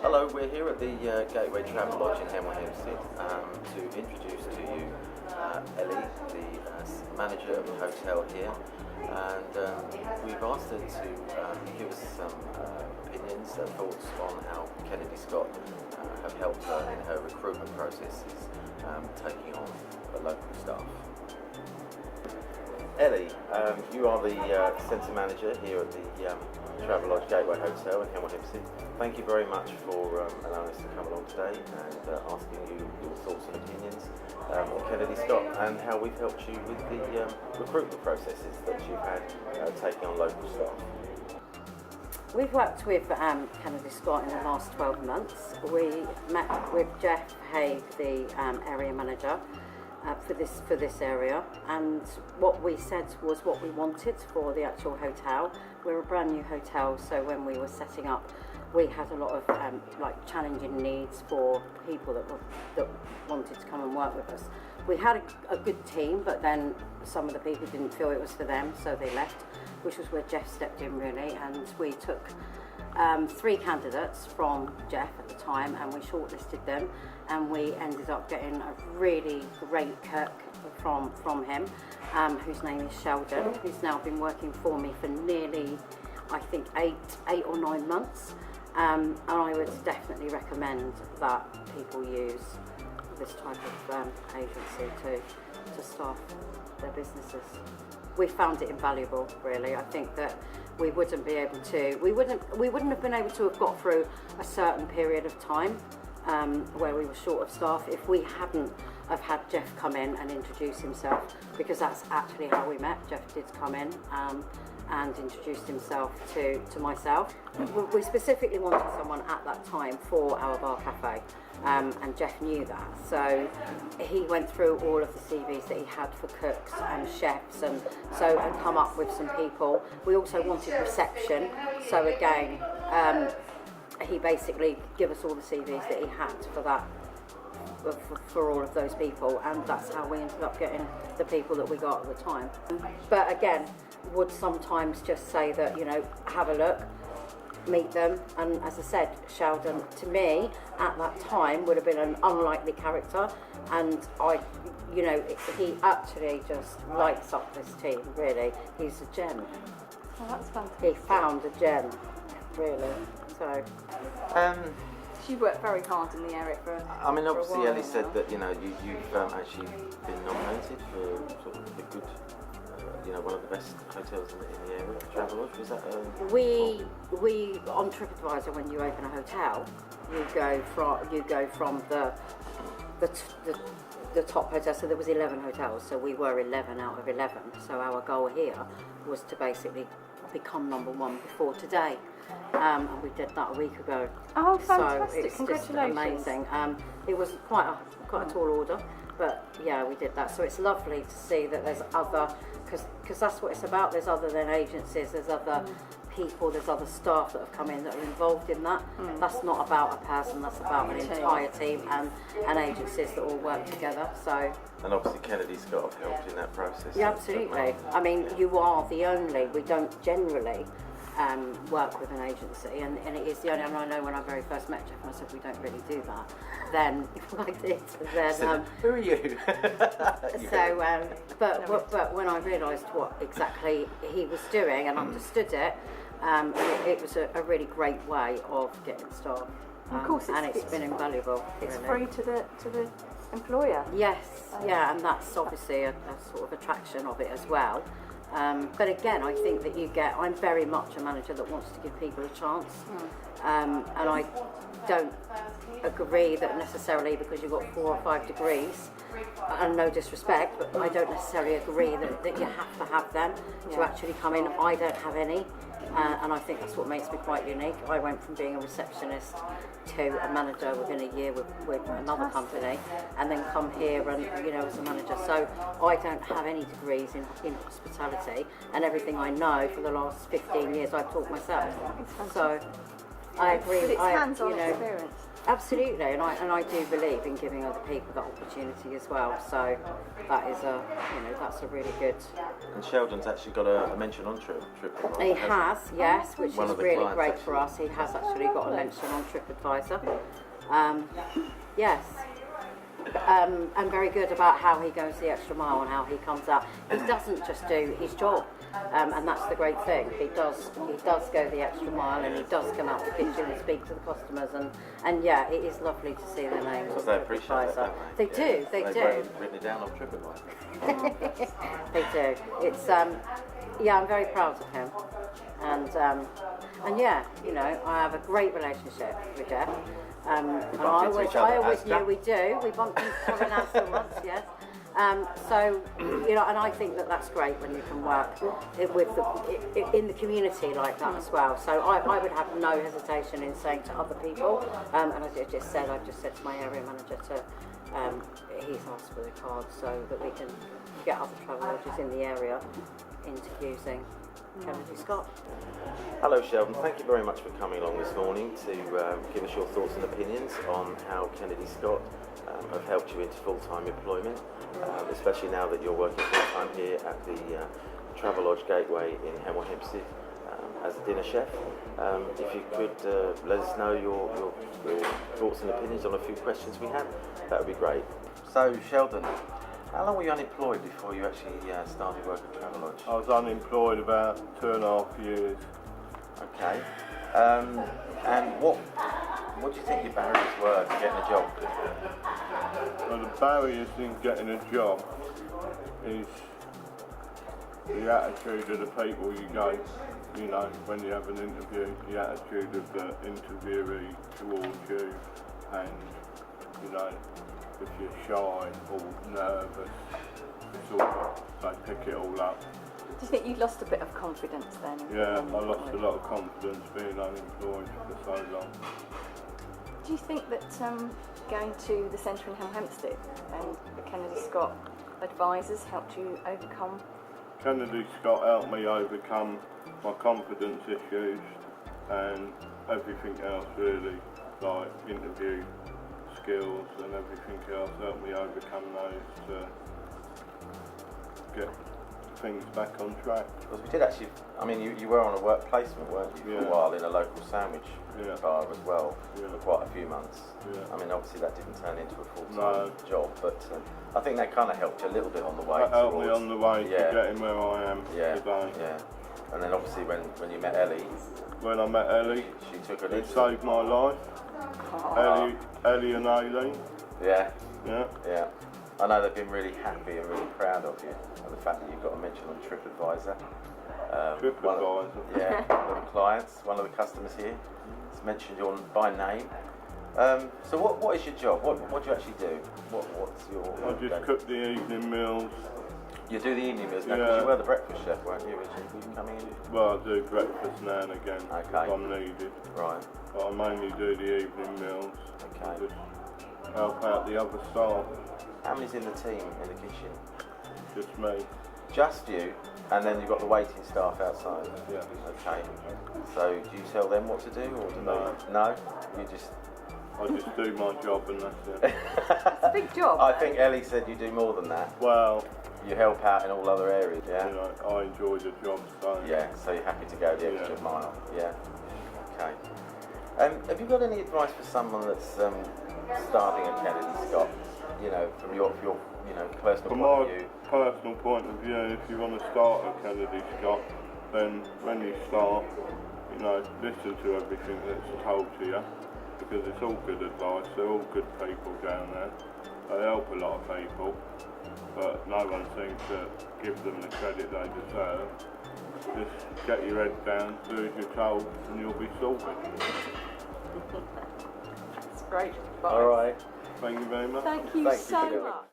Hello, we're here at the Gateway Travelodge in Hemel, Hempstead to introduce to you Ellie, the manager of the hotel here, and we've asked her to give us some opinions and thoughts on how Kennedy Scott have helped her in her recruitment processes, taking on the local staff. Ellie, you are the centre manager here at the Travelodge Gateway Hotel in Hemel, Hempstead. Thank you very much for allowing us to come along today and asking you your thoughts and opinions on Kennedy Scott and how we've helped you with the recruitment processes that you've had taking on local staff. We've worked with Kennedy Scott in the last 12 months. We met with Jeff Haig, the area manager, for this area, and what we said was what we wanted for the actual hotel. We're a brand new hotel, so when we were setting up, we had a lot of challenging needs for people that wanted to come and work with us. We had a good team, but then some of the people didn't feel it was for them, so they left, which was where Jeff stepped in really, and we took 3 candidates from Jeff at the time, and we shortlisted them, and we ended up getting a really great cook from him, whose name is Sheldon, who's now been working for me for nearly, I think, 8 or 9 months, and I would definitely recommend that people use this type of agency to staff their businesses. We found it invaluable, really. I think that we wouldn't have been able to have got through a certain period of time where we were short of staff if we hadn't have had Jeff come in and introduce himself, because that's actually how we met. Jeff did come in and introduced himself to myself. We specifically wanted someone at that time for our bar cafe, and Jeff knew that, so he went through all of the CVs that he had for cooks and chefs, and come up with some people. We also wanted reception, so again he basically gave us all the CVs that he had for that, for all of those people, and that's how we ended up getting the people that we got at the time. But again, would sometimes just say that, have a look, meet them, and as I said, Sheldon to me at that time would have been an unlikely character, and he actually just lights up this team, really. He's a gem. Oh, that's fantastic. He found a gem, really. So she worked very hard in the area for obviously a while Ellie said now. that you've actually been nominated for sort of the good, one of the best hotels in the area, Travelodge. Was that we on TripAdvisor, when you open a hotel, you go from the top hotel. So there was 11 hotels, so we were 11 out of 11. So our goal here was to basically become number 1 before today. And we did that a week ago. Oh, fantastic! So it's Congratulations. just amazing. It was quite a tall order, but yeah, we did that. So it's lovely to see that there's other, because that's what it's about. There's other than agencies. There's other people. There's other staff that have come in that are involved in that. That's not about a person. That's about an entire team and agencies that all work together. So. And obviously Kennedy Scott have helped in that process. Yeah, absolutely. I mean, you are the only. We don't generally work with an agency, and it is the only. And I know when I very first met Jeff, and I said we don't really do that. Then I did. Then who are you? But when I realised what exactly he was doing and understood it, it was a really great way of getting staff. Of course, it's been invaluable. It's really. free to the employer. Yes, yeah, and that's obviously a sort of attraction of it as well. But again, I think that I'm very much a manager that wants to give people a chance, and I don't agree that necessarily because you've got 4 or 5 degrees, and no disrespect, but I don't necessarily agree that you have to have them to actually come in. I don't have any, and I think that's what makes me quite unique. I went from being a receptionist to a manager within a year with another company, and then come here and as a manager. So I don't have any degrees in hospitality, and everything I know for the last 15 years I've taught myself. So I agree. But it's hands-on experience. Absolutely, and I do believe in giving other people that opportunity as well. So that is that's a really good. And Sheldon's actually got a mention on TripAdvisor. He has, yes, which One is of the really clients great for actually. us. He has actually got a mention on TripAdvisor. Yes. And very good about how he goes the extra mile and how he comes out. He doesn't just do his job, and that's the great thing. He does go the extra mile, and he does come out the kitchen and speak to the customers, and yeah, it is lovely to see their names. Because they appreciate that, don't They do. They've written it down on TripAdvisor. They do. It's I'm very proud of him, and yeah, I have a great relationship with Jeff. And I always knew we do. We bumped into each other in Asda once, yes. So, and I think that's great when you can work in the community like that as well. So I would have no hesitation in saying to other people, and as I just said, I've just said to my area manager he's asked for the card so that we can get other travel lodges in the area into using Kennedy Scott. Hello Sheldon, thank you very much for coming along this morning to give us your thoughts and opinions on how Kennedy Scott have helped you into full-time employment, especially now that you're working full-time here at the Travelodge Gateway in Hemel, Hempstead as a dinner chef. If you could let us know your thoughts and opinions on a few questions we had, that would be great. So Sheldon, how long were you unemployed before you actually started working at Travelodge? I was unemployed about 2.5 years. Okay. And what do you think your barriers were to getting a job? Well, the barriers in getting a job is the attitude of the people you go, when you have an interview, the attitude of the interviewee towards you, and, if you're shy or nervous, it's all, they pick it all up. Do you think you lost a bit of confidence then? Yeah, I lost a lot of confidence being unemployed for so long. Do you think that going to the centre in Hempstead and the Kennedy Scott advisors helped you overcome? Kennedy Scott helped me overcome my confidence issues and everything else really, like interview skills and everything else, helped me overcome those to get things back on track. Because we did actually, you were on a work placement, weren't you, for a while in a local sandwich bar as well, for quite a few months. Yeah. Obviously that didn't turn into a full-time job, but I think that kind of helped you a little bit on the way. That helped me on the way to getting where I am today. Yeah. And then obviously when you met Ellie. When I met Ellie, she took an it saved my life. Ellie and Aileen. Yeah. Yeah. Yeah. I know they've been really happy and really proud of you, and the fact that you've got a mention on TripAdvisor. TripAdvisor. One of the clients, one of the customers here, has mentioned you by name. So what is your job? What do you actually do? What's your? I just cook the evening meals. You do the evening meals now, because you were the breakfast chef, weren't you, originally? Were you coming in? Well, I do breakfast now and again if I'm needed. Right. But I mainly do the evening meals. Okay. Just help out the other staff. How many's in the team, in the kitchen? Just me. Just you, and then you've got the waiting staff outside? Yeah. Okay. So do you tell them what to do, or do they? No? You just... I just do my job and that's it. It's a big job. I think Ellie said you do more than that. Well... You help out in all other areas, yeah? I enjoy the job, so... Yeah, so you're happy to go the extra mile, yeah? Okay. Have you got any advice for someone that's starting at Kennedy Scott? From your personal From point of view? my personal point of view, if you want to start at Kennedy Scott, then when you start, listen to everything that's told to you, because it's all good advice. They're all good people down there. They help a lot of people, but no one seems to give them the credit they deserve. Just get your head down, do as you're told, and you'll be sorted. That's great advice. All right. Thank you very much. Thank you so for much.